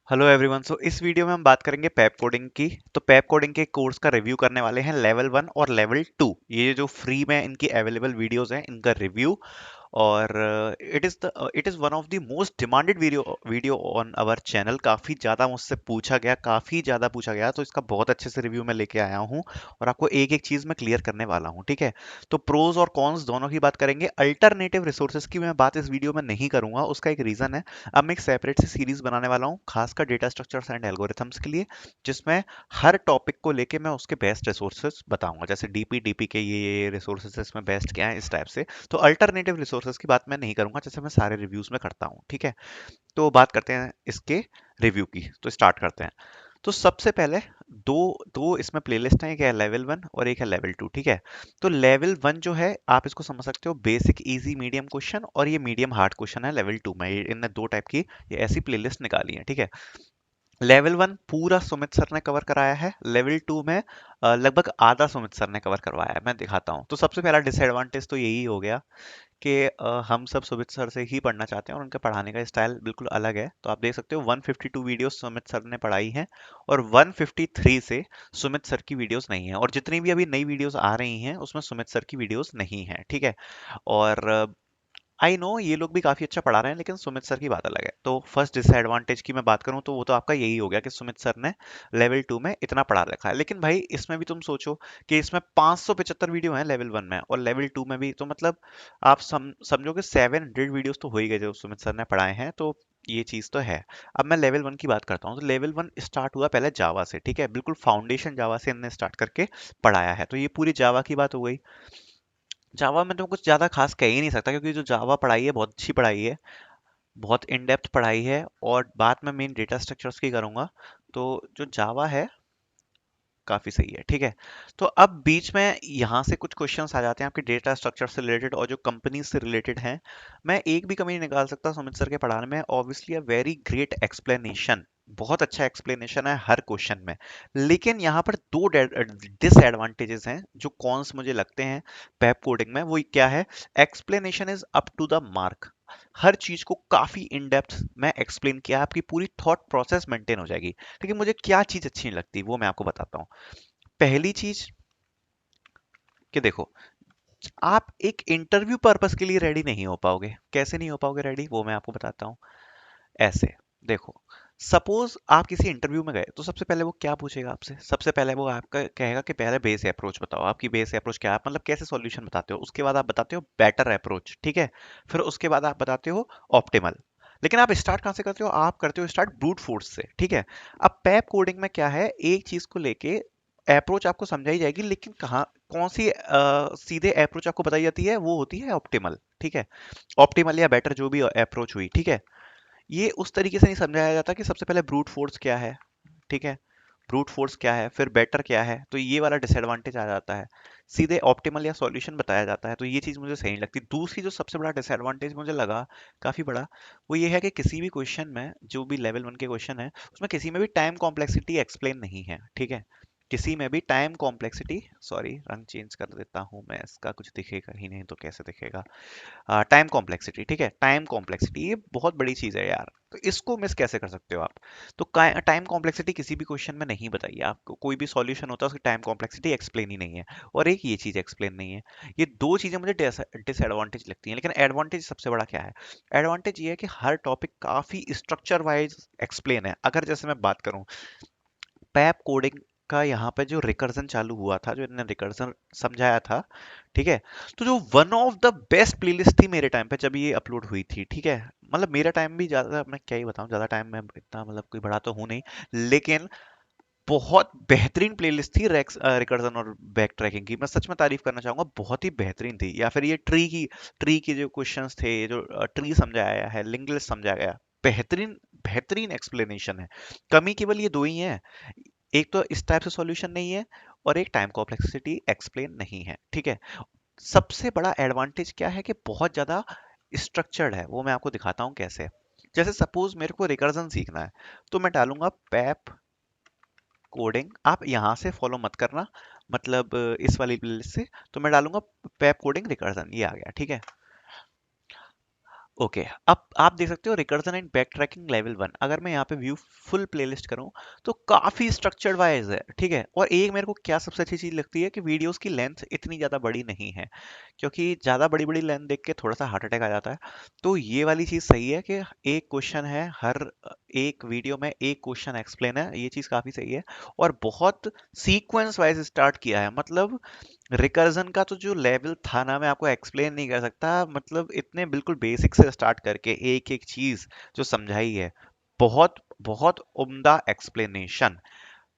Hello everyone. सो इस video में हम बात करेंगे पैप कोडिंग की। तो पैप कोडिंग के कोर्स का रिव्यू करने वाले हैं लेवल 1 और लेवल 2। ये जो फ्री में इनकी अवेलेबल वीडियोस हैं इनका रिव्यू। और it is one of the most demanded video on our channel. काफी ज्यादा मुझसे पूछा गया, काफी ज्यादा पूछा गया, तो इसका बहुत अच्छे से रिव्यू मैं लेके आया हूँ और आपको एक एक चीज मैं क्लियर करने वाला हूँ। ठीक है, तो प्रोज और कॉन्स दोनों की बात करेंगे। अल्टरनेटिव रिसोर्सेज की मैं बात इस वीडियो में नहीं करूंगा, उसका एक रीजन है। अब मैं एक सेपरेट सी सीरीज बनाने वाला हूँ खासकर डेटा स्ट्रक्चर्स एंड एल्गोरिथम्स के लिए, जिसमें हर टॉपिक को लेके मैं उसके बेस्ट रिसोर्सेज बताऊंगा। जैसे डीपी के ये रिसोर्सेज इसमें बेस्ट क्या है, इस टाइप से। तो अल्टरनेटिव रिसोर्सेज की बात मैं नहीं करूंगा जैसे मैं सारे रिव्यूज में करता हूँ। ठीक है, तो बात करते हैं इसके रिव्यू की, तो स्टार्ट करते हैं। तो सबसे पहले दो दो इसमें प्लेलिस्ट हैं, एक है लेवल 1 और एक है लेवल 2। ठीक है, तो लेवल 1 जो है आप इसको समझ सकते हो बेसिक इजी मीडियम क्वेश्चन, और ये मीडियम हार्ड क्वेश्चन है लेवल 2 में। इनने दो टाइप की ये ऐसी प्लेलिस्ट निकाली है। ठीक है, लेवल 1 पूरा सुमित सर ने कवर कराया है, लेवल 2 में लगभग आधा सुमित सर ने कवर करवाया है। मैं दिखाता हूँ। तो सबसे पहला डिसएडवांटेज तो यही हो गया कि हम सब सुमित सर से ही पढ़ना चाहते हैं और उनके पढ़ाने का स्टाइल बिल्कुल अलग है। तो आप देख सकते हो 152 वीडियोस सुमित सर ने पढ़ाई हैं और 153 से सुमित सर की वीडियोस नहीं है, और जितनी भी अभी नई वीडियोस आ रही हैं उसमें सुमित सर की वीडियोस नहीं है। ठीक है, और आई नो ये लोग भी काफी अच्छा पढ़ा रहे हैं, लेकिन सुमित सर की बात अलग है। तो फर्स्ट डिसएडवांटेज की मैं बात करूं तो वो तो आपका यही हो गया कि सुमित सर ने लेवल 2 में इतना पढ़ा रखा है। लेकिन भाई इसमें भी तुम सोचो कि इसमें 575 वीडियो हैं लेवल 1 में, और लेवल 2 में भी, तो मतलब आप समझो कि 700 वीडियोस तो हो ही गए जो सुमित सर ने पढ़ाए हैं। तो ये चीज तो है। अब मैं लेवल 1 की बात करता हूँ। तो लेवल 1 स्टार्ट हुआ पहले जावा से। ठीक है, बिल्कुल फाउंडेशन जावा से इन्होंने स्टार्ट करके पढ़ाया है। तो ये पूरी जावा की बात हो गई। जावा में तो कुछ ज्यादा खास कह ही नहीं सकता, क्योंकि जो जावा पढ़ाई है बहुत अच्छी पढ़ाई है, बहुत इन डेप्थ पढ़ाई है। और बात मैं मेन डेटा स्ट्रक्चर्स की करूंगा, तो जो जावा है काफी सही है। ठीक है, तो अब बीच में यहाँ से कुछ क्वेश्चंस आ जाते हैं आपके डेटा स्ट्रक्चर से रिलेटेड और जो कंपनी से रिलेटेड हैं। मैं एक भी कमी नहीं निकाल सकता सुमित सर के पढ़ाने में। Obviously a very great explanation, बहुत अच्छा एक्सप्लेनेशन है हर क्वेश्चन में। लेकिन यहाँ पर दो डिसएडवांटेजेस हैं जो कॉन्स मुझे लगते हैं पेप कोडिंग में। वो क्या है? Explanation is up to the mark. हर चीज को काफी इन डेप्थ में एक्सप्लेन किया, आपकी पूरी थॉट प्रोसेस मेंटेन हो जाएगी। लेकिन मुझे क्या चीज अच्छी नहीं लगती वो मैं आपको बताता हूँ। पहली चीज कि देखो, आप एक इंटरव्यू पर्पस के लिए रेडी नहीं हो पाओगे। कैसे नहीं हो पाओगे रेडी, वो मैं आपको बताता हूँ। ऐसे देखो, सपोज आप किसी इंटरव्यू में गए, तो सबसे पहले वो क्या पूछेगा आपसे? सबसे पहले वो आपका कहेगा कि पहले बेस अप्रोच बताओ, आपकी बेस अप्रोच क्या है, आप मतलब कैसे सॉल्यूशन बताते हो। उसके बाद आप बताते हो बेटर अप्रोच। ठीक है, फिर उसके बाद आप बताते हो ऑप्टिमल। लेकिन आप स्टार्ट कहाँ से करते हो? आप करते हो स्टार्ट ब्रूट फोर्स से। ठीक है, अब पैप कोडिंग में क्या है, एक चीज को लेके अप्रोच आपको समझाई जाएगी, लेकिन कहाँ कौन सी सीधे अप्रोच आपको बताई जाती है, वो होती है ऑप्टिमल। ठीक है, ऑप्टिमल या बेटर जो भी अप्रोच हुई। ठीक है, ये उस तरीके से नहीं समझाया जाता कि सबसे पहले ब्रूट फोर्स क्या है। ठीक है, ब्रूट फोर्स क्या है फिर बेटर क्या है, तो ये वाला डिसएडवांटेज आ जाता है। सीधे ऑप्टिमल या सॉल्यूशन बताया जाता है, तो ये चीज मुझे सही नहीं लगती। दूसरी जो सबसे बड़ा डिसएडवांटेज मुझे लगा काफी बड़ा, वो ये है कि किसी भी क्वेश्चन में, जो भी लेवल 1 के क्वेश्चन है, उसमें किसी में भी टाइम कॉम्प्लेक्सिटी एक्सप्लेन नहीं है। ठीक है, किसी में भी टाइम कॉम्प्लेक्सिटी, सॉरी रंग चेंज कर देता हूँ मैं, इसका कुछ दिखेगा ही नहीं तो कैसे दिखेगा। Time complexity. ठीक है, टाइम कॉम्प्लेक्सिटी ये बहुत बड़ी चीज है यार, तो इसको मिस कैसे कर सकते हो आप? तो टाइम कॉम्प्लेक्सिटी किसी भी क्वेश्चन में नहीं बताइए। आपको कोई भी सॉल्यूशन होता है उसकी टाइम कॉम्प्लेक्सिटी एक्सप्लेन ही नहीं है, और एक ये चीज एक्सप्लेन नहीं है। ये दो चीजें मुझे डिसएडवांटेज लगती हैं। लेकिन एडवांटेज सबसे बड़ा क्या है? एडवांटेज ये है कि हर टॉपिक काफी स्ट्रक्चर वाइज एक्सप्लेन है। अगर जैसे मैं बात करूं पैप कोडिंग का, यहाँ पे जो रिकर्जन चालू हुआ था, जो इन्होंने रिकर्जन समझाया था, ठीक है, तो जो one of the best playlist थी मेरे टाइम पे जब ये अपलोड हुई थी। ठीक है, मतलब मेरा टाइम भी ज्यादा, मैं क्या ही बताऊं, ज्यादा टाइम में इतना मतलब कोई बड़ा तो हूं नहीं, लेकिन बहुत बेहतरीन प्लेलिस्ट थी रेक्स रिकर्जन और बैक ट्रैकिंग की। मैं सच में तारीफ करना चाहूंगा, बहुत ही बेहतरीन थी। या फिर ये ट्री की जो क्वेश्चंस थे, ये जो ट्री समझाया है, लिंक लिस्ट समझाया गया, बेहतरीन बेहतरीन एक्सप्लेनेशन है। कमी केवल ये दो ही है, एक तो इस टाइप से सॉल्यूशन नहीं है, और एक टाइम कॉम्प्लेक्सिटी एक्सप्लेन नहीं है। ठीक है, सबसे बड़ा एडवांटेज क्या है कि बहुत ज्यादा स्ट्रक्चर्ड है। वो मैं आपको दिखाता हूँ कैसे। जैसे सपोज मेरे को रिकर्जन सीखना है, तो मैं डालूंगा पैप कोडिंग। आप यहाँ से फॉलो मत करना, मतलब इस वाली प्लेलिस्ट से। तो मैं डालूंगा पैप कोडिंग रिकर्जन, ये आ गया। ठीक है, ओके, अब आप देख सकते हो recursion and back tracking level 1। अगर मैं यहाँ पे व्यू फुल प्लेलिस्ट करूँ तो काफी स्ट्रक्चर्ड वाइज है, ठीक है। और एक मेरे को क्या सबसे अच्छी चीज लगती है कि वीडियोस की लेंथ इतनी ज्यादा बड़ी नहीं है, क्योंकि ज्यादा बड़ी बड़ी लेंथ देख के थोड़ा सा हार्ट अटैक आ जाता है। तो ये वाली चीज सही है कि एक क्वेश्चन है, हर एक वीडियो में एक क्वेश्चन एक्सप्लेन है, ये चीज काफी सही है। और बहुत सीक्वेंस वाइज स्टार्ट किया है, मतलब रिकर्जन का तो जो लेवल था ना, मैं आपको एक्सप्लेन नहीं कर सकता। मतलब इतने बिल्कुल बेसिक से स्टार्ट करके एक एक चीज जो समझाई है, बहुत बहुत उम्दा एक्सप्लेनेशन।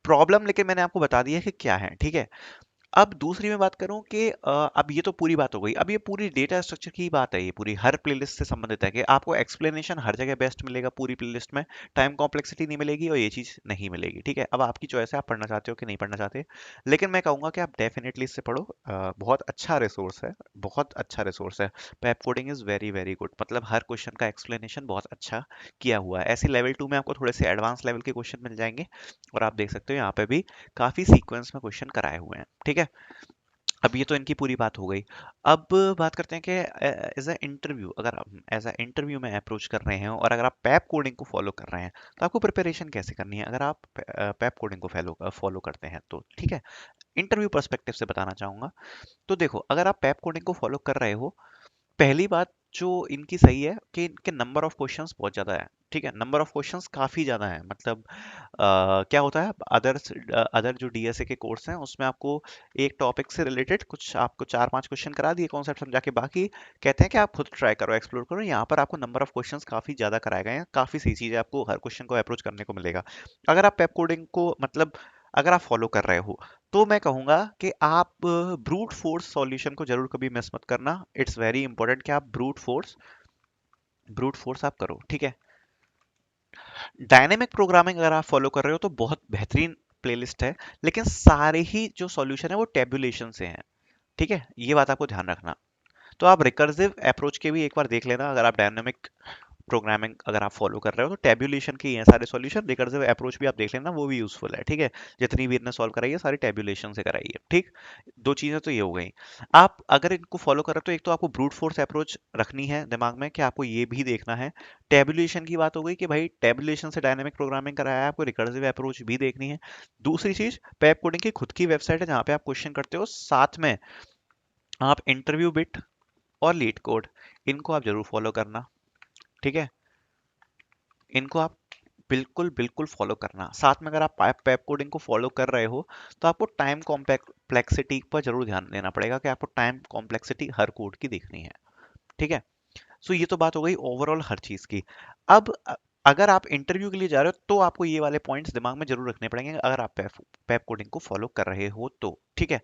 प्रॉब्लम लेकिन मैंने आपको बता दिया है कि क्या है, ठीक है। अब दूसरी मैं बात करूं कि अब ये तो पूरी बात हो गई। अब ये पूरी डेटा स्ट्रक्चर की बात है, ये पूरी हर प्लेलिस्ट से संबंधित है कि आपको एक्सप्लेनेशन हर जगह बेस्ट मिलेगा पूरी प्लेलिस्ट में, टाइम कॉम्प्लेक्सिटी नहीं मिलेगी और ये चीज नहीं मिलेगी, ठीक है। अब आपकी चॉइस है, आप पढ़ना चाहते हो कि नहीं पढ़ना चाहते। लेकिन मैं कहूंगा कि आप डेफिनेटली इससे पढ़ो। बहुत अच्छा रिसोर्स है, बहुत अच्छा रिसोर्स है। Pep coding is very very good, मतलब हर क्वेश्चन का एक्सप्लेनेशन बहुत अच्छा किया हुआ है। ऐसे लेवल 2 में आपको थोड़े से एडवांस लेवल के क्वेश्चन मिल जाएंगे, और आप देख सकते हो यहाँ पे भी काफी सीक्वेंस में क्वेश्चन कराए हुए हैं, ठीक है। अब ये तो इनकी पूरी बात हो गई। अब बात करते हैं कि एज अ इंटरव्यू, अगर आप एज अ इंटरव्यू में अप्रोच कर रहे हैं और अगर आप पैप कोडिंग को फॉलो कर रहे हैं तो आपको प्रिपरेशन कैसे करनी है, अगर आप पैप कोडिंग को फॉलो फॉलो करते हैं तो, ठीक है। इंटरव्यू पर्सपेक्टिव से बताना चाहूंगा। तो देखो, अगर आप पैप कोडिंग को फॉलो कर रहे हो, पहली बात जो इनकी सही है कि इनके नंबर ऑफ क्वेश्चंस बहुत ज़्यादा है, ठीक है। नंबर ऑफ क्वेश्चंस काफ़ी ज़्यादा है, मतलब क्या होता है, अदर जो डीएसए के कोर्स हैं उसमें आपको एक टॉपिक से रिलेटेड कुछ आपको 4-5 क्वेश्चन करा दिए कॉन्सेप्ट समझा के, बाकी कहते हैं कि आप खुद ट्राई करो, एक्सप्लोर करो। यहाँ पर आपको नंबर ऑफ क्वेश्चंस काफ़ी ज़्यादा कराए गए हैं, काफ़ी सही चीज़ है, आपको हर क्वेश्चन को अप्रोच करने को मिलेगा। अगर आप पेप कोडिंग को मतलब अगर आप फॉलो कर रहे हो तो मैं कहूंगा कि आप ब्रूट फोर्स सॉल्यूशन को जरूर कभी मिस मत करना। इट्स वेरी इंपॉर्टेंट कि आप ब्रूट फोर्स आप करो, ठीक है। डायनेमिक प्रोग्रामिंग अगर आप फॉलो कर रहे हो तो बहुत बेहतरीन प्लेलिस्ट है, लेकिन सारे ही जो सॉल्यूशन है वो टेबुलेशन से हैं, ठीक है। ये बात आपको ध्यान रखना। तो आप रिकर्सिव अप्रोच के भी एक बार देख लेना, अगर आप डायनेमिक प्रोग्रामिंग अगर आप फॉलो कर रहे हो तो टेबुलेशन के ही हैं सारे सॉल्यूशन। रिकर्सिव अप्रोच भी आप देख लेना, वो भी यूजफुल है, ठीक है। जितनी भी इतने सॉल्व कराई है सारी टेबुलेशन से कराई है, ठीक। दो चीजें तो ये हो गई। आप अगर इनको फॉलो कर रहे हो तो एक तो आपको ब्रूट फोर्स अप्रोच रखनी है दिमाग में कि आपको ये भी देखना है। टेबुलेशन की बात हो गई कि भाई टेबुलेशन से डायनेमिक प्रोग्रामिंग कराया है, आपको रिकर्सिव अप्रोच भी देखनी है। दूसरी चीज, पेप कोडिंग की खुद की वेबसाइट है जहाँ पे आप क्वेश्चन करते हो, साथ में आप इंटरव्यू बिट और लीड कोड, इनको आप जरूर फॉलो करना, ठीक है। इनको आप बिल्कुल बिल्कुल फॉलो करना। साथ में अगर आप पेप कोडिंग को फॉलो कर रहे हो तो आपको टाइम कॉम्प्लेक्सिटी पर जरूर ध्यान देना पड़ेगा कि आपको टाइम कॉम्प्लेक्सिटी हर कोड की देखनी है, ठीक है। सो ये तो बात हो गई ओवरऑल हर चीज की। अब अगर आप इंटरव्यू के लिए जा रहे हो तो आपको ये वाले पॉइंट्स दिमाग में जरूर रखने पड़ेंगे, अगर आप पेप कोडिंग को फॉलो कर रहे हो तो, ठीक है।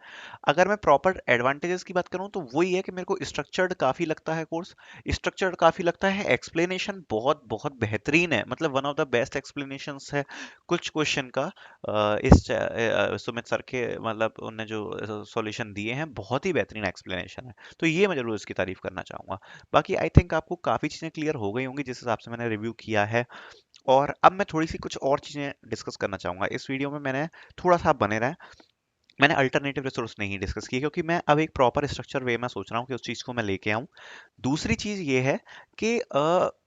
अगर मैं प्रॉपर एडवांटेजेस की बात करूं तो वही है कि मेरे को स्ट्रक्चर्ड काफी लगता है कोर्स, स्ट्रक्चर्ड काफी लगता है, एक्सप्लेनेशन बहुत बहुत बेहतरीन है, मतलब one of the best explanations है कुछ क्वेश्चन का। सुमित सर के मतलब उन्होंने जो सॉल्यूशन दिए हैं, बहुत ही बेहतरीन एक्सप्लेनेशन है। तो ये मैं जरूर इसकी तारीफ करना चाहूंगा। बाकी आई थिंक आपको काफ़ी चीज़ें क्लियर हो गई होंगी जिस हिसाब से मैंने रिव्यू किया है। और अब मैं थोड़ी सी कुछ और चीज़ें डिस्कस करना चाहूँगा इस वीडियो में। मैंने थोड़ा सा आप बने रहें, मैंने अल्टरनेटिव रिसोर्स नहीं डिस्कस किए क्योंकि मैं अब एक प्रॉपर स्ट्रक्चर वे में सोच रहा हूँ कि उस चीज़ को मैं लेके आऊँ। दूसरी चीज़ ये है कि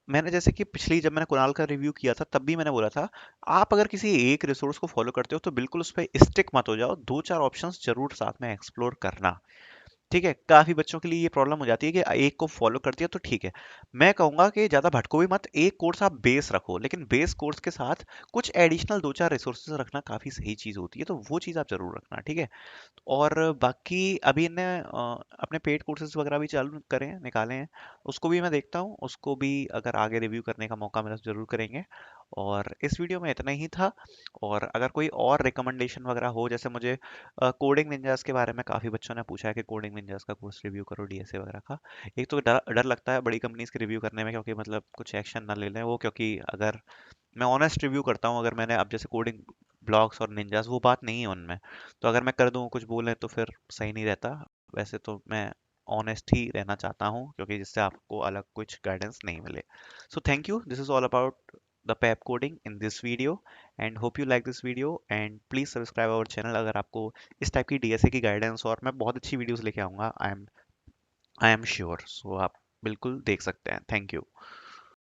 मैंने जैसे कि पिछली जब मैंने कुणाल का रिव्यू किया था तब भी मैंने बोला था, आप अगर किसी एक रिसोर्स को फॉलो करते हो तो बिल्कुल उस पर स्टिक मत हो जाओ, दो चार ऑप्शंस जरूर साथ में एक्सप्लोर करना, ठीक है। काफी बच्चों के लिए ये प्रॉब्लम हो जाती है कि एक को फॉलो कर दिया तो ठीक है। मैं कहूंगा कि ज्यादा भटको भी मत, एक कोर्स आप बेस रखो, लेकिन बेस कोर्स के साथ कुछ एडिशनल दो चार रिसोर्सेज रखना काफी सही चीज होती है, तो वो चीज आप जरूर रखना, ठीक है। और बाकी अभी इनने अपने पेड कोर्सेज वगैरह भी चालू करे हैं, निकाले हैं, उसको भी मैं देखता हूँ, उसको भी अगर आगे रिव्यू करने का मौका मिला तो जरूर करेंगे। और इस वीडियो में इतना ही था। और अगर कोई और रिकमेंडेशन वगैरह हो, जैसे मुझे कोडिंग निंजास के बारे में काफ़ी बच्चों ने पूछा है कि कोडिंग निंजास का कोर्स रिव्यू करो डीएसए वगैरह का। एक तो डर डर लगता है बड़ी कंपनीज के रिव्यू करने में, क्योंकि मतलब कुछ एक्शन ना ले लें वो, क्योंकि अगर मैं ऑनेस्ट रिव्यू करता हूँ, अगर मैंने अब जैसे कोडिंग ब्लॉग्स और निंजास वो बात नहीं है उनमें, तो अगर मैं कर दूँ कुछ बोले तो फिर सही नहीं रहता। वैसे तो मैं ऑनेस्ट ही रहना चाहता हूँ, क्योंकि जिससे आपको अलग कुछ गाइडेंस नहीं मिले। So thank you, this is all about the PepCoding in this video, and hope you like this video, and please subscribe our channel अगर आपको इस टाइप की डीएसए की गाइडेंस, और मैं बहुत अच्छी वीडियोस लेके आऊँगा, आई एम श्योर। सो आप बिल्कुल देख सकते हैं। Thank you.